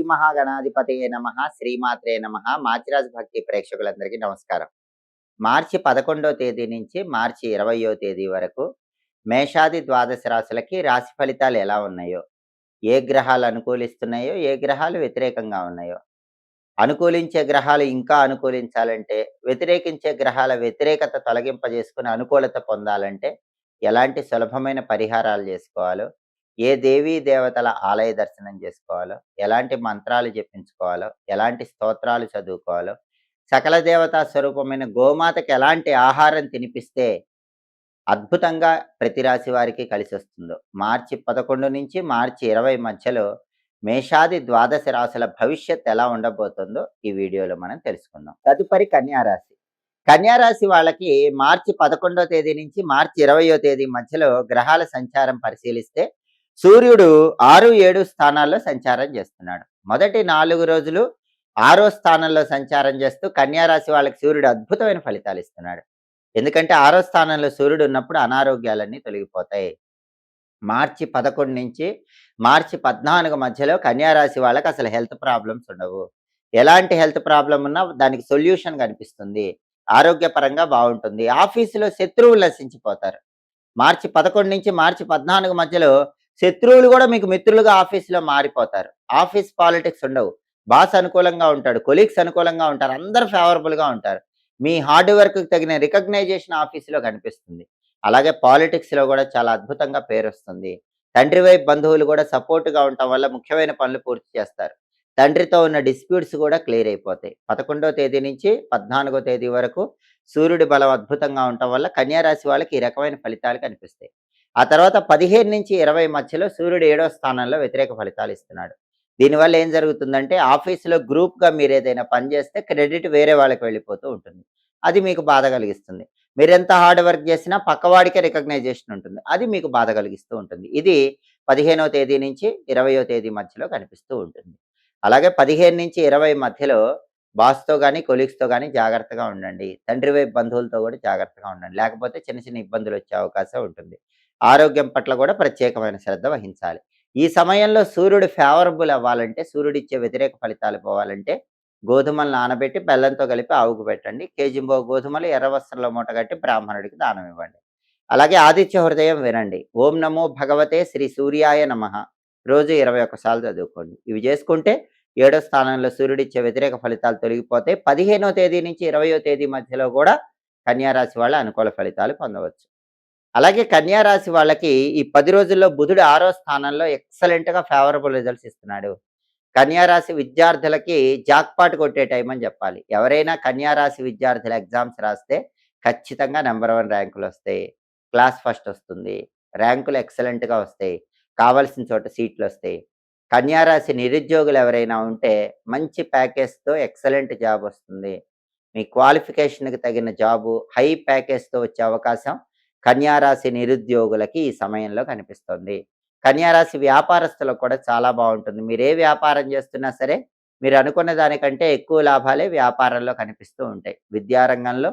మహాగణాధిపతయే నమః. శ్రీమాత్రే నమః. మాచిరాజ్ భక్తి ప్రేక్షకులందరికీ నమస్కారం. మార్చి 11వ తేదీ నుంచి మార్చి 20వ తేదీ వరకు మేషాది ద్వాదశ రాశులకి రాశి ఫలితాలు ఎలా ఉన్నాయో, ఏ గ్రహాలు అనుకూలిస్తున్నాయో, ఏ గ్రహాలు వ్యతిరేకంగా ఉన్నాయో, అనుకూలించే గ్రహాలు ఇంకా అనుకూలించాలంటే, వ్యతిరేకించే గ్రహాల వ్యతిరేకత తొలగింపజేసుకొని అనుకూలత పొందాలంటే, ఎలాంటి సులభమైన పరిహారాలు చేసుకోవాలో, ఏ దేవీ దేవతల ఆలయ దర్శనం చేసుకోవాలో, ఎలాంటి మంత్రాలు జపించుకోవాలో, ఎలాంటి స్తోత్రాలు చదువుకోవాలో, సకల దేవతా స్వరూపమైన గోమాతకి ఎలాంటి ఆహారం తినిపిస్తే అద్భుతంగా ప్రతి రాశి వారికి కలిసొస్తుందో, మార్చి 11 నుంచి మార్చి 20 మధ్యలో మేషాది ద్వాదశ రాశుల భవిష్యత్ ఎలా ఉండబోతుందో ఈ వీడియోలో మనం తెలుసుకుందాం. తదుపరి కన్యా రాశి. కన్యా రాశి వాళ్ళకి మార్చి 11వ తేదీ నుంచి మార్చి 20వ తేదీ మధ్యలో గ్రహాల సంచారం పరిశీలిస్తే సూర్యుడు 6, 7 స్థానాల్లో సంచారం చేస్తున్నాడు. మొదటి 4 రోజులు 6వ స్థానంలో సంచారం చేస్తూ కన్యా రాశి వాళ్ళకి సూర్యుడు అద్భుతమైన ఫలితాలు ఇస్తున్నాడు. ఎందుకంటే 6వ స్థానంలో సూర్యుడు ఉన్నప్పుడు అనారోగ్యాలన్నీ తొలగిపోతాయి. మార్చి 11 నుంచి మార్చి 14 మధ్యలో కన్యా రాశి వాళ్ళకి అసలు హెల్త్ ప్రాబ్లమ్స్ ఉండవు. ఎలాంటి హెల్త్ ప్రాబ్లమ్ ఉన్నా దానికి సొల్యూషన్ కనిపిస్తుంది. ఆరోగ్యపరంగా బాగుంటుంది. ఆఫీసులో శత్రువులు నశించిపోతారు. మార్చి 11 నుంచి మార్చి 14 మధ్యలో శత్రువులు కూడా మీకు మిత్రులుగా ఆఫీసులో మారిపోతారు. ఆఫీస్ పాలిటిక్స్ ఉండవు. బాస్ అనుకూలంగా ఉంటాడు. కొలీగ్స్ అనుకూలంగా ఉంటారు. అందరూ ఫేవరబుల్గా ఉంటారు. మీ హార్డ్ వర్క్కి తగిన రికగ్నైజేషన్ ఆఫీసులో కనిపిస్తుంది. అలాగే పాలిటిక్స్లో కూడా చాలా అద్భుతంగా పేరొస్తుంది. తండ్రి వైపు బంధువులు కూడా సపోర్ట్గా ఉండటం వల్ల ముఖ్యమైన పనులు పూర్తి చేస్తారు. తండ్రితో ఉన్న డిస్ప్యూట్స్ కూడా క్లియర్ అయిపోతాయి. 11వ తేదీ నుంచి 14వ తేదీ వరకు సూర్యుడి బలం అద్భుతంగా ఉండటం వల్ల కన్యా రాశి వాళ్ళకి ఈ రకమైన ఫలితాలు కనిపిస్తాయి. ఆ తర్వాత 15 నుంచి 20 మధ్యలో సూర్యుడు 7వ స్థానంలో వ్యతిరేక ఫలితాలు ఇస్తున్నాడు. దీనివల్ల ఏం జరుగుతుందంటే ఆఫీసులో గ్రూప్గా మీరు ఏదైనా పని చేస్తే క్రెడిట్ వేరే వాళ్ళకి వెళ్ళిపోతూ ఉంటుంది. అది మీకు బాధ కలిగిస్తుంది. మీరెంత హార్డ్ వర్క్ చేసినా పక్కవాడికే రికగ్నైజేషన్ ఉంటుంది. అది మీకు బాధ కలిగిస్తూ ఉంటుంది. ఇది 15వ తేదీ నుంచి 20వ తేదీ మధ్యలో కనిపిస్తూ ఉంటుంది. అలాగే 15 నుంచి 20 మధ్యలో బాస్‌తో గాని, కొలీగ్స్‌తో గాని జాగ్రత్తగా ఉండండి. తండ్రి వైపు బంధువులతో కూడా జాగ్రత్తగా ఉండండి. లేకపోతే చిన్న చిన్న ఇబ్బందులొచ్చే అవకాశం ఉంటుంది. ఆరోగ్యం పట్ల కూడా ప్రత్యేకమైన శ్రద్ధ వహించాలి. ఈ సమయంలో సూర్యుడు ఫేవరబుల్ అవ్వాలంటే, సూర్యుడిచ్చే వ్యతిరేక ఫలితాలు పోవాలంటే, గోధుమలు నానబెట్టి బెల్లంతో కలిపి ఆవుకు పెట్టండి. కేజింబావు గోధుమలు ఎర్ర వస్త్రంలో మూటగట్టి బ్రాహ్మణుడికి దానం ఇవ్వండి. అలాగే ఆదిత్య హృదయం వినండి. ఓం నమో భగవతే శ్రీ సూర్యాయ నమః రోజు 21 సార్లు చదువుకోండి. ఇవి చేసుకుంటే 7వ స్థానంలో సూర్యుడిచ్చే వ్యతిరేక ఫలితాలు తొలగిపోతాయి. 15వ తేదీ నుంచి 20వ తేదీ మధ్యలో కూడా కన్యా రాశి వాళ్ళ అనుకూల ఫలితాలు పొందవచ్చు. అలాగే కన్యా రాశి వాళ్ళకి ఈ 10 రోజుల్లో బుధుడు 6వ స్థానంలో ఎక్సలెంట్‌గా ఫేవరబుల్ రిజల్ట్స్ ఇస్తున్నాడు. కన్యా రాశి విద్యార్థులకి జాక్‌పాట్ కొట్టే టైం అని చెప్పాలి. ఎవరైనా కన్యా రాశి విద్యార్థులు ఎగ్జామ్స్ రాస్తే ఖచ్చితంగా నంబర్ 1 ర్యాంకులొస్తాయి. క్లాస్ ఫస్ట్ వస్తుంది. ర్యాంకులు ఎక్సలెంట్‌గా వస్తాయి. కావాల్సిన చోట సీట్లొస్తాయి. కన్యా రాశి నిరుద్యోగులు ఎవరైనా ఉంటే మంచి ప్యాకేజ్‌తో ఎక్సలెంట్ జాబ్ వస్తుంది. మీ క్వాలిఫికేషన్‌కి తగిన జాబు హై ప్యాకేజ్‌తో వచ్చే అవకాశం కన్యా రాశి నిరుద్యోగులకి ఈ సమయంలో కనిపిస్తుంది. కన్యా రాశి వ్యాపారస్తులకు కూడా చాలా బాగుంటుంది. మీరు ఏ వ్యాపారం చేస్తున్నా సరే మీరు అనుకున్న దానికంటే ఎక్కువ లాభాలే వ్యాపారంలో కనిపిస్తూ ఉంటాయి. విద్యారంగంలో,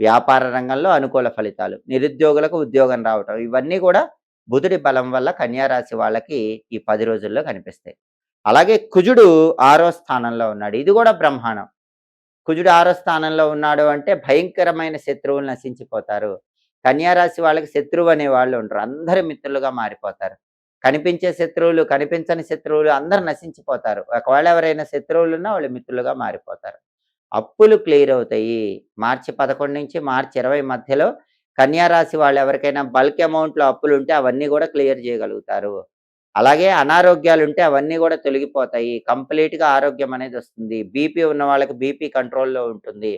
వ్యాపార రంగంలో అనుకూల ఫలితాలు, నిరుద్యోగులకు ఉద్యోగం రావటం ఇవన్నీ కూడా బుధుడి బలం వల్ల కన్యా రాశి వాళ్ళకి ఈ 10 రోజుల్లో కనిపిస్తాయి. అలాగే కుజుడు 6వ స్థానంలో ఉన్నాడు. ఇది కూడా బ్రహ్మాండం. కుజుడు 6వ స్థానంలో ఉన్నాడు అంటే భయంకరమైన శత్రువులు నశించిపోతారు. కన్యా రాశి వాళ్ళకి శత్రువు అనే వాళ్ళు ఉండరు. అందరూ మిత్రులుగా మారిపోతారు. కనిపించే శత్రువులు, కనిపించని శత్రువులు అందరూ నశించిపోతారు. ఒకవేళ ఎవరైనా శత్రువులున్నా వాళ్ళు మిత్రులుగా మారిపోతారు. అప్పులు క్లియర్ అవుతాయి. మార్చి 11 నుంచి మార్చి 20 మధ్యలో కన్యా రాశి వాళ్ళు ఎవరికైనా బల్క్ అమౌంట్‌లో అప్పులుంటే అవన్నీ కూడా క్లియర్ చేయగలుగుతారు. అలాగే అనారోగ్యాలుంటే అవన్నీ కూడా తొలగిపోతాయి. కంప్లీట్‌గా ఆరోగ్యం అనేది వస్తుంది. బీపీ ఉన్న వాళ్ళకి బీపీ కంట్రోల్‌లో ఉంటుంది.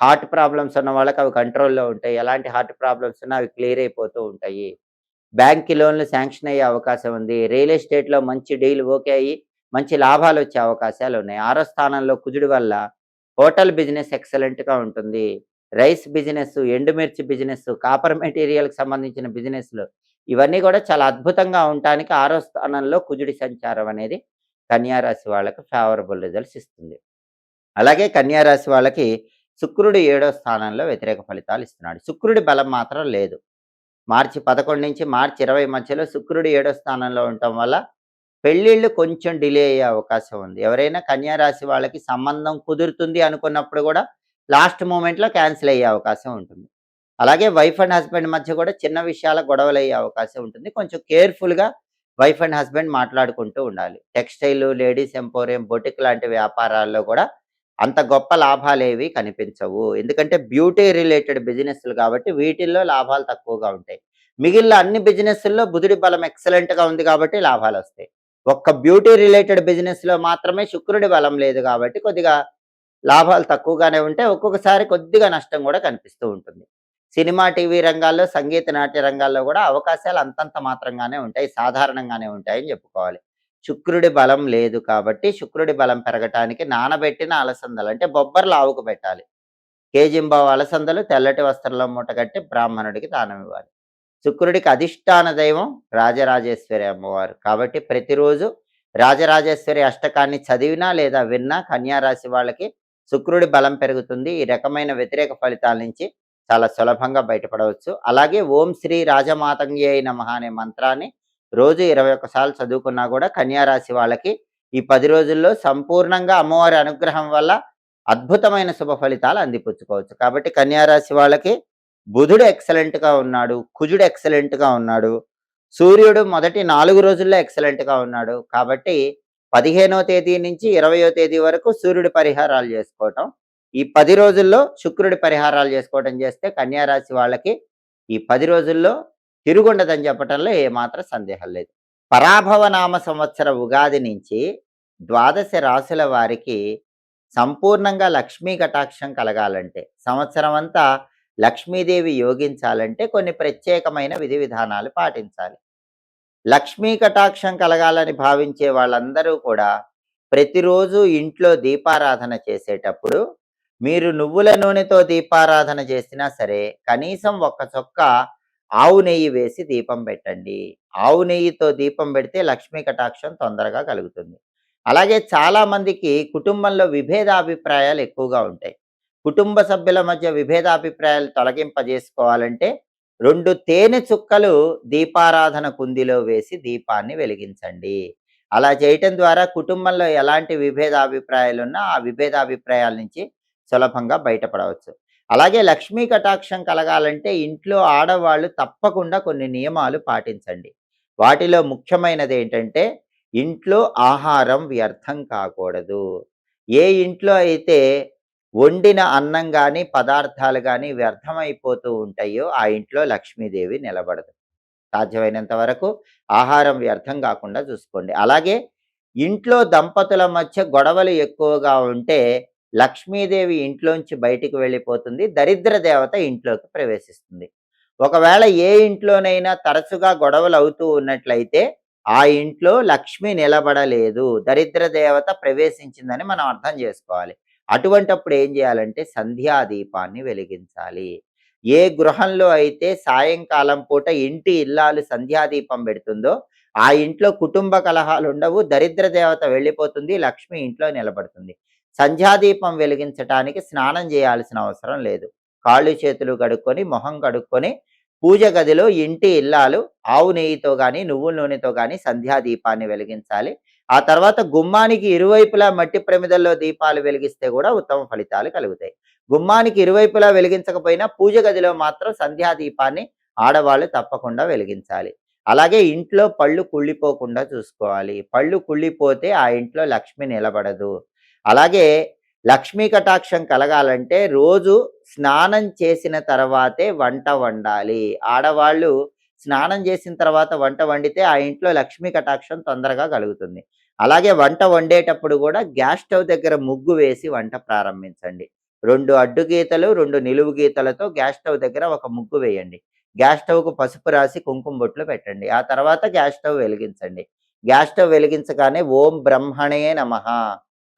హార్ట్ ప్రాబ్లమ్స్ ఉన్న వాళ్ళకి అవి కంట్రోల్‌లో ఉంటాయి. ఎలాంటి హార్ట్ ప్రాబ్లమ్స్ ఉన్నా అవి క్లియర్ అయిపోతూ ఉంటాయి. బ్యాంక్‌కి లోన్‌లు శాంక్షన్ అయ్యే అవకాశం ఉంది. రియల్ ఎస్టేట్‌లో మంచి డీల్ ఓకే అయ్యి మంచి లాభాలొచ్చే అవకాశాలున్నాయి. 6వ స్థానంలో కుజుడి వల్ల హోటల్ బిజినెస్ ఎక్సలెంట్‌గా ఉంటుంది. రైస్ బిజినెస్, ఎండుమిర్చి బిజినెస్, కాపర్ మెటీరియల్‌కి సంబంధించిన బిజినెస్‌లు ఇవన్నీ కూడా చాలా అద్భుతంగా ఉండటానికి 6వ స్థానంలో కుజుడి సంచారం అనేది కన్యా రాశి వాళ్ళకి ఫేవరబుల్ రిజల్ట్స్ ఇస్తుంది. అలాగే కన్యా రాశి వాళ్ళకి శుక్రుడు 7వ స్థానంలో వ్యతిరేక ఫలితాలు ఇస్తున్నాడు. శుక్రుడి బలం మాత్రం లేదు. మార్చి 11 నుంచి మార్చి 20 మధ్యలో శుక్రుడు 7వ స్థానంలో ఉండటం వల్ల పెళ్ళిళ్ళు కొంచెం డిలే అయ్యే అవకాశం ఉంది. ఎవరైనా కన్యా రాశి వాళ్ళకి సంబంధం కుదురుతుంది అనుకున్నప్పుడు గూడా లాస్ట్ మొమెంట్‌లో క్యాన్సిల్ అయ్యే అవకాశం ఉంటుంది. అలాగే వైఫ్ అండ్ హస్బెండ్ మధ్య కూడా చిన్న విషయాల గొడవలయ్యే అవకాశం ఉంటుంది. కొంచెం కేర్‌ఫుల్‌గా వైఫ్ అండ్ హస్బెండ్ మాట్లాడుకుంటూ ఉండాలి. టెక్స్‌టైల్, లేడీస్ ఎంపోరియం, బొటిక్ లాంటి వ్యాపారాల్లో గూడా అంత గొప్ప లాభాలేవి కనిపించవు. ఎందుకంటే బ్యూటీ రిలేటెడ్ బిజినెస్‌లు కాబట్టి వీటిల్లో లాభాలు తక్కువగా ఉంటాయి. మిగిలిన అన్ని బిజినెస్‌ల్లో బుధుడి బలం ఎక్సలెంట్‌గా ఉంది కాబట్టి లాభాలొస్తాయి. ఒక్క బ్యూటీ రిలేటెడ్ బిజినెస్‌లో మాత్రమే శుక్రుడి బలం లేదు కాబట్టి కొద్దిగా లాభాలు తక్కువగానే ఉంటాయి. ఒక్కొక్కసారి కొద్దిగా నష్టం గూడా కనిపిస్తూ ఉంటుంది. సినిమా, టీవీ రంగాల్లో, సంగీత, నాట్య రంగాల్లో గూడా అవకాశాలు అంతంత మాత్రంగానే ఉంటాయి. సాధారణంగానే ఉంటాయని చెప్పుకోవాలి. శుక్రుడి బలం లేదు కాబట్టి, శుక్రుడి బలం పెరగటానికి నానబెట్టిన అలసందలు అంటే బొబ్బర్లు ఆవుకు పెట్టాలి. కేజింబావు అలసందలు తెల్లటి వస్త్రంలో మూటగట్టి బ్రాహ్మణుడికి దానమివ్వాలి. శుక్రుడికి అధిష్టాన దైవం రాజరాజేశ్వరి అమ్మవారు. కాబట్టి ప్రతిరోజు రాజరాజేశ్వరి అష్టకాన్ని చదివినా లేదా విన్నా కన్యా రాశి వాళ్ళకి శుక్రుడి బలం పెరుగుతుంది. ఈ రకమైన వ్యతిరేక ఫలితాల నుంచి చాలా సులభంగా బయటపడవచ్చు. అలాగే ఓం శ్రీ రాజమాతంగ్యై నమః అనే మంత్రాన్ని రోజు 21 సార్లు చదువుకున్నా కూడా కన్యా రాశి వాళ్ళకి ఈ 10 రోజుల్లో సంపూర్ణంగా అమ్మవారి అనుగ్రహం వల్ల అద్భుతమైన శుభ ఫలితాలు అందిపుచ్చుకోవచ్చు. కాబట్టి కన్యా రాశి వాళ్ళకి బుధుడు ఎక్సలెంట్‌గా ఉన్నాడు. కుజుడు ఎక్సలెంట్‌గా ఉన్నాడు. సూర్యుడు మొదటి 4 రోజుల్లో ఎక్సలెంట్‌గా ఉన్నాడు. కాబట్టి 15వ తేదీ నుంచి 20వ తేదీ వరకు సూర్యుడి పరిహారాలు చేసుకోవటం. ఈ 10 రోజుల్లో శుక్రుడి పరిహారాలు చేసుకోవటం చేస్తే కన్యా రాశి వాళ్ళకి ఈ 10 రోజుల్లో తిరుగుండదని చెప్పటంలో ఏమాత్రం సందేహం లేదు. పరాభవ నామ సంవత్సర ఉగాది నుంచి ద్వాదశ రాశుల వారికి సంపూర్ణంగా లక్ష్మీ కటాక్షం కలగాలంటే, సంవత్సరమంతా లక్ష్మీదేవి యోగించాలంటే కొన్ని ప్రత్యేకమైన విధి విధానాలు పాటించాలి. లక్ష్మీ కటాక్షం కలగాలని భావించే వాళ్ళందరూ కూడా ప్రతిరోజు ఇంట్లో దీపారాధన చేసేటప్పుడు మీరు నువ్వుల నూనెతో దీపారాధన చేసినా సరే కనీసం ఒక్క చొక్క ఆవు నెయ్యి వేసి దీపం పెట్టండి. ఆవు నెయ్యితో దీపం పెడితే లక్ష్మీ కటాక్షం తొందరగా కలుగుతుంది. అలాగే చాలామందికి కుటుంబంలో విభేదాభిప్రాయాలు ఎక్కువగా ఉంటాయి. కుటుంబ సభ్యుల మధ్య విభేదాభిప్రాయాలు తొలగింపజేసుకోవాలంటే 2 తేనె చుక్కలు దీపారాధన కుందిలో వేసి దీపాన్ని వెలిగించండి. అలా చేయటం ద్వారా కుటుంబంలో ఎలాంటి విభేదాభిప్రాయాలున్నా ఆ విభేదాభిప్రాయాల నుంచి సులభంగా బయటపడవచ్చు. అలాగే లక్ష్మీ కటాక్షం కలగాలంటే ఇంట్లో ఆడవాళ్ళు తప్పకుండా కొన్ని నియమాలు పాటించండి. వాటిలో ముఖ్యమైనది ఏంటంటే ఇంట్లో ఆహారం వ్యర్థం కాకూడదు. ఏ ఇంట్లో అయితే వండిన అన్నం గాని, పదార్థాలు గాని వ్యర్థమైపోతూ ఉంటాయో ఆ ఇంట్లో లక్ష్మీదేవి నిలబడదు. సాధ్యమైనంత వరకు ఆహారం వ్యర్థం కాకుండా చూసుకోండి. అలాగే ఇంట్లో దంపతుల మధ్య గొడవలు ఎక్కువగా ఉంటే లక్ష్మీదేవి ఇంట్లోంచి బయటికి వెళ్ళిపోతుంది. దరిద్ర దేవత ఇంట్లోకి ప్రవేశిస్తుంది. ఒకవేళ ఏ ఇంట్లోనైనా తరచుగా గొడవలు అవుతూ ఉన్నట్లయితే ఆ ఇంట్లో లక్ష్మి నిలబడలేదు. దరిద్ర దేవత ప్రవేశించిందని మనం అర్థం చేసుకోవాలి. అటువంటప్పుడు ఏం చేయాలంటే సంధ్యాదీపాన్ని వెలిగించాలి. ఏ గృహంలో అయితే సాయంకాలం పూట ఇంటి ఇల్లాలు సంధ్యాదీపం పెడుతుందో ఆ ఇంట్లో కుటుంబ కలహాలు ఉండవు. దరిద్ర దేవత వెళ్ళిపోతుంది. లక్ష్మి ఇంట్లో నిలబడుతుంది. సంధ్యాదీపం వెలిగించటానికి స్నానం చేయాల్సిన అవసరం లేదు. కాళ్ళు చేతులు కడుక్కొని మొహం కడుక్కొని పూజ గదిలో ఇంటి ఇల్లాలు ఆవు నెయ్యితో గాని, నువ్వుల నూనెతో గాని సంధ్యాదీపాన్ని వెలిగించాలి. ఆ తర్వాత గుమ్మానికి ఇరువైపులా మట్టి ప్రమిదల్లో దీపాలు వెలిగిస్తే కూడా ఉత్తమ ఫలితాలు కలుగుతాయి. గుమ్మానికి ఇరువైపులా వెలిగించకపోయినా పూజ గదిలో మాత్రం సంధ్యాదీపాన్ని ఆడవాళ్ళు తప్పకుండా వెలిగించాలి. అలాగే ఇంట్లో పళ్ళు కుళ్ళిపోకుండా చూసుకోవాలి. పళ్ళు కుళ్ళిపోతే ఆ ఇంట్లో లక్ష్మి నిలబడదు. అలాగే లక్ష్మీ కటాక్షం కలగాలంటే రోజు స్నానం చేసిన తర్వాతే వంట వండాలి. ఆడవాళ్ళు స్నానం చేసిన తర్వాత వంట వండితే ఆ ఇంట్లో లక్ష్మీ కటాక్షం తొందరగా కలుగుతుంది. అలాగే వంట వండేటప్పుడు కూడా గ్యాస్ స్టవ్ దగ్గర ముగ్గు వేసి వంట ప్రారంభించండి. 2 అడ్డు గీతలు, 2 నిలువు గీతలతో గ్యాస్ స్టవ్ దగ్గర ఒక ముగ్గు వేయండి. గ్యాస్ స్టవ్‌కు పసుపు రాసి కుంకుమ బొట్లు పెట్టండి. ఆ తర్వాత గ్యాస్ స్టవ్ వెలిగించండి. గ్యాస్ స్టవ్ వెలిగించగానే ఓం బ్రహ్మణే నమః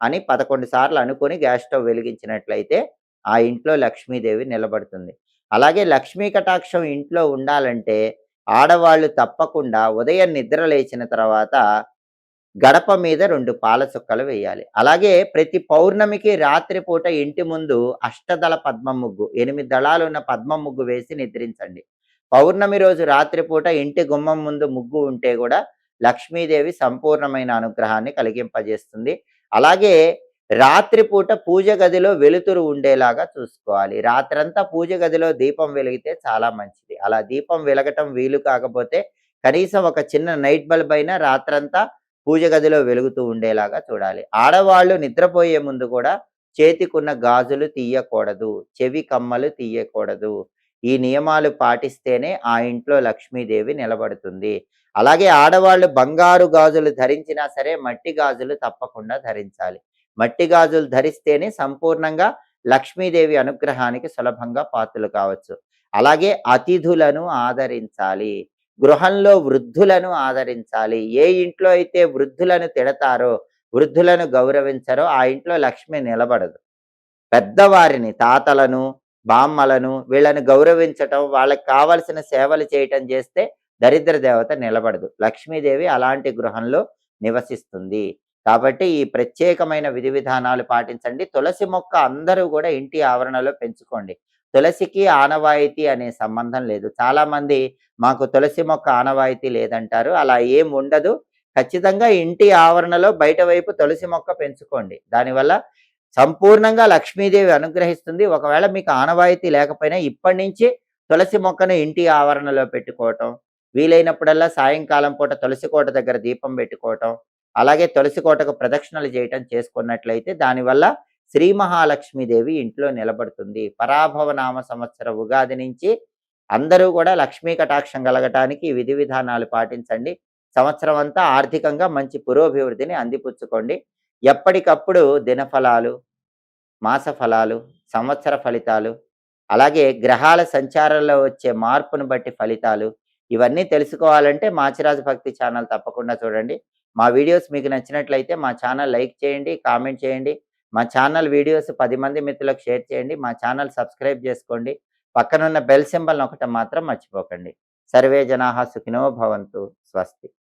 అని 11 సార్లు అనుకొని గ్యాస్ స్టవ్ వెలిగించినట్లయితే ఆ ఇంట్లో లక్ష్మీదేవి నిలబడుతుంది. అలాగే లక్ష్మీ కటాక్షం ఇంట్లో ఉండాలంటే ఆడవాళ్ళు తప్పకుండా ఉదయం నిద్ర లేచిన తర్వాత గడప మీద 2 పాల చుక్కలు వేయాలి. అలాగే ప్రతి పౌర్ణమికి రాత్రిపూట ఇంటి ముందు అష్టదళ పద్మ ముగ్గు 8 దళాలున్న పద్మ ముగ్గు వేసి నిద్రించండి. పౌర్ణమి రోజు రాత్రిపూట ఇంటి గుమ్మం ముందు ముగ్గు ఉంటే కూడా లక్ష్మీదేవి సంపూర్ణమైన అనుగ్రహాన్ని కలిగింపజేస్తుంది. అలాగే రాత్రిపూట పూజ గదిలో వెలుతురు ఉండేలాగా చూసుకోవాలి. రాత్రంతా పూజ గదిలో దీపం వెలిగితే చాలా మంచిది. అలా దీపం వెలగటం వీలు కాకపోతే కనీసం ఒక చిన్న నైట్ బల్బ్ అయినా రాత్రంతా పూజ గదిలో వెలుగుతూ ఉండేలాగా చూడాలి. ఆడవాళ్ళు నిద్రపోయే ముందు కూడా చేతికున్న గాజులు తీయకూడదు, చెవి కమ్మలు తీయకూడదు. ఈ నియమాలు పాటిస్తేనే ఆ ఇంట్లో లక్ష్మీదేవి నిలబడుతుంది. అలాగే ఆడవాళ్ళు బంగారు గాజులు ధరించినా సరే మట్టి గాజులు తప్పకుండా ధరించాలి. మట్టి గాజులు ధరిస్తేనే సంపూర్ణంగా లక్ష్మీదేవి అనుగ్రహానికి సులభంగా పాత్రలు కావచ్చు. అలాగే అతిథులను ఆదరించాలి. గృహంలో వృద్ధులను ఆదరించాలి. ఏ ఇంట్లో అయితే వృద్ధులను తిడతారో, వృద్ధులను గౌరవించరో ఆ ఇంట్లో లక్ష్మి నిలబడదు. పెద్దవారిని తాతలను, బామ్మలను వీళ్ళని గౌరవించటం, వాళ్ళకి కావలసిన సేవలు చేయటం చేస్తే దరిద్ర దేవత నిలబడదు. లక్ష్మీదేవి అలాంటి గృహంలో నివసిస్తుంది. కాబట్టి ఈ ప్రత్యేకమైన విధి విధానాలు పాటించండి. తులసి మొక్క అందరూ కూడా ఇంటి ఆవరణలో పెంచుకోండి. తులసికి ఆనవాయితీ అనే సంబంధం లేదు. చాలామంది మాకు తులసి మొక్క ఆనవాయితీ లేదంటారు. అలా ఏం ఉండదు. ఖచ్చితంగా ఇంటి ఆవరణలో బయట వైపు తులసి మొక్క పెంచుకోండి. దానివల్ల సంపూర్ణంగా లక్ష్మీదేవి అనుగ్రహిస్తుంది. ఒకవేళ మీకు ఆనవాయితీ లేకపోయినా ఇప్పటి నుంచి తులసి మొక్కను ఇంటి ఆవరణలో పెట్టుకోవటం, వీలైనప్పుడల్లా సాయంకాలం పూట తులసి కోట దగ్గర దీపం పెట్టుకోవటం, అలాగే తులసి కోటకు ప్రదక్షిణలు చేయటం చేసుకున్నట్లయితే దానివల్ల శ్రీ మహాలక్ష్మీదేవి ఇంట్లో నిలబడుతుంది. పరాభవ నామ సంవత్సర ఉగాది నుంచి అందరూ కూడా లక్ష్మీ కటాక్షం కలగటానికి ఈ విధి విధానాలు పాటించండి. సంవత్సరం అంతా ఆర్థికంగా మంచి పురోభివృద్ధిని అందిపుచ్చుకోండి. ఎప్పటికప్పుడు దినఫలాలు, మాస ఫలాలు, సంవత్సర ఫలితాలు, అలాగే గ్రహాల సంచారంలో వచ్చే మార్పును బట్టి ఫలితాలు, ఇవన్నీ తెలుసుకోవాలంటే మాచిరాజు భక్తి ఛానల్ తప్పకుండా చూడండి. మా వీడియోస్ మీకు నచ్చినట్లయితే మా ఛానల్ లైక్ చేయండి, కామెంట్ చేయండి. మా ఛానల్ వీడియోస్ 10 మంది మిత్రులకు షేర్ చేయండి. మా ఛానల్ సబ్స్క్రైబ్ చేసుకోండి. పక్కనున్న బెల్ సింబల్ నొక్కటం మాత్రం మర్చిపోకండి. సర్వే జనాః సుఖినో భవంతు. స్వస్తి.